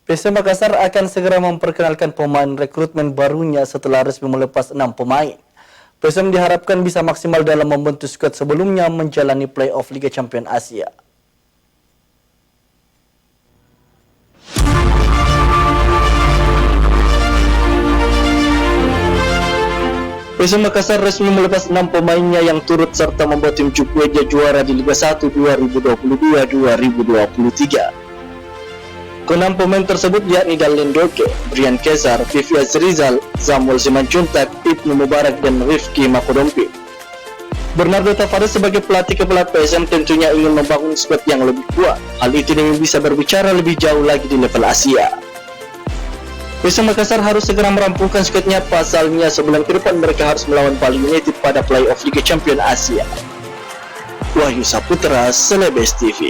PSM Makassar akan segera memperkenalkan pemain rekrutmen barunya setelah resmi melepas 6 pemain. PSM diharapkan bisa maksimal dalam membentuk skuad sebelumnya menjalani play-off Liga Champions Asia. PSM Makassar resmi melepas 6 pemainnya yang turut serta membuat tim Cukweja juara di Liga 1 2022-2023. Keenam pemain tersebut yakni Galen Doke, Brian Kesar, Vivias Rizal, Samuel Simanjuntak, Ibnu Mubarak, dan Rifki Makodompi. Bernardo Tavares sebagai pelatih kepala PSM tentunya ingin membangun skuad yang lebih kuat. Hal itu demi bisa berbicara lebih jauh lagi di level Asia. PSM Makassar harus segera merampungkan skuadnya, pasalnya sebulan ke depan mereka harus melawan Bali United pada play-off Liga Champions Asia. Wahyu Saputra, Celebes TV.